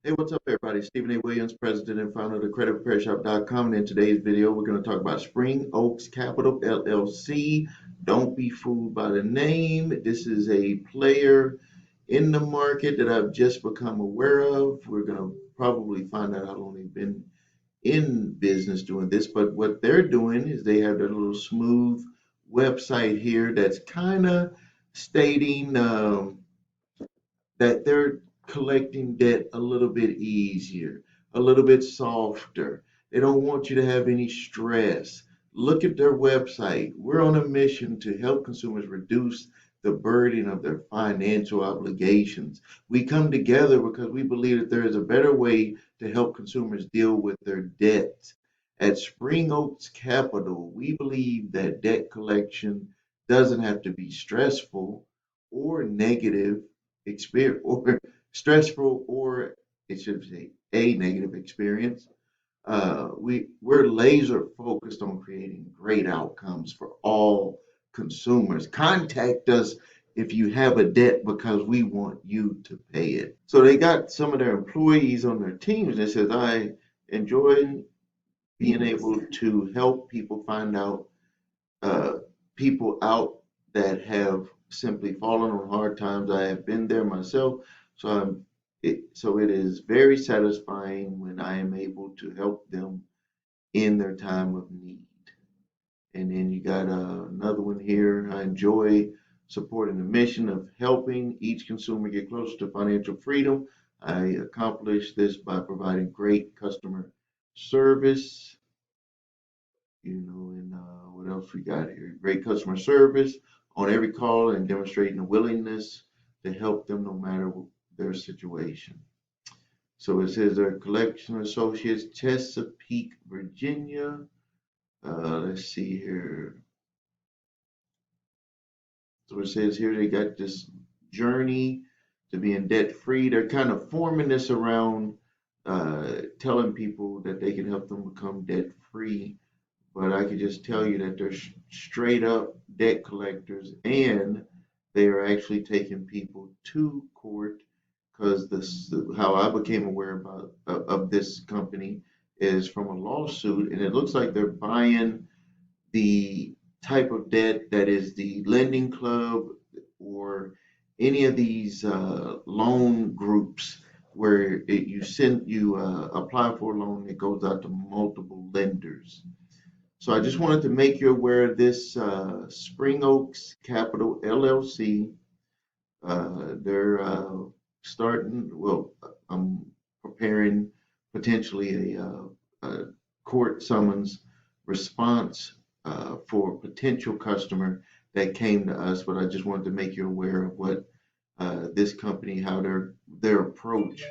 Hey, what's up, everybody? Stephen A. Williams, president and founder of the creditrepairshop.com. And in today's video, we're going to talk about Spring Oaks Capital LLC. Don't be fooled by the name. This is a player in the market that I've just become aware of. We're going to probably find out how long they've been in business doing this. But what they're doing is they have their little smooth website here that's kind of stating that they're collecting debt a little bit easier, a little bit softer. They don't want you to have any stress. Look at their website. We're on a mission to help consumers reduce the burden of their financial obligations. We come together because we believe that there is a better way to help consumers deal with their debts. At Spring Oaks Capital, we believe that debt collection doesn't have to be stressful or negative experience or stressful, or it should say a negative experience. We're laser focused on creating great outcomes for all consumers. Contact us if you have a debt because we want you to pay it. So they got some of their employees on their teams that says, I enjoy being able to help people find out uh, people out that have simply fallen on hard times. I have been there myself, so so it is very satisfying when I am able to help them in their time of need. And then you got another one here. I enjoy supporting the mission of helping each consumer get closer to financial freedom. I accomplish this by providing great customer service, and what else we got here? Great customer service on every call and demonstrating a willingness to help them no matter their situation. So it says their collection associates, Chesapeake, Virginia. Let's see here. So it says here they got this journey to being debt free. They're kind of forming this around telling people that they can help them become debt free, but I could just tell you that they're straight up debt collectors, and they are actually taking people to court because this how I became aware about of this company is from a lawsuit, and it looks like they're buying the type of debt that is the lending club or any of these loan groups where you apply for a loan, it goes out to multiple lenders. So I just wanted to make you aware of this Spring Oaks Capital LLC. They're starting, well, I'm preparing potentially a court summons response for a potential customer that came to us, but I just wanted to make you aware of what this company, how their approach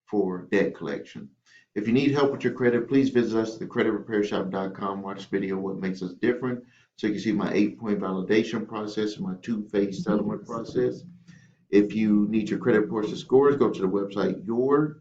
for debt collection. If you need help with your credit, please visit us at thecreditrepairshop.com. Watch the video, What Makes Us Different, so you can see my 8-point validation process and my two-phase settlement process. If you need your credit reports and scores, go to the website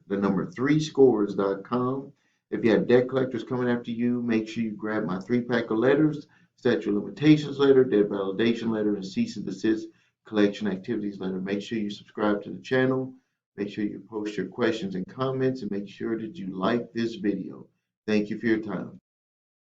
the number 3scores.com. If you have debt collectors coming after you, make sure you grab my 3-pack of letters, statute of limitations letter, debt validation letter, and cease and desist collection activities letter. Make sure you subscribe to the channel. Make sure you post your questions and comments, and make sure that you like this video. Thank you for your time.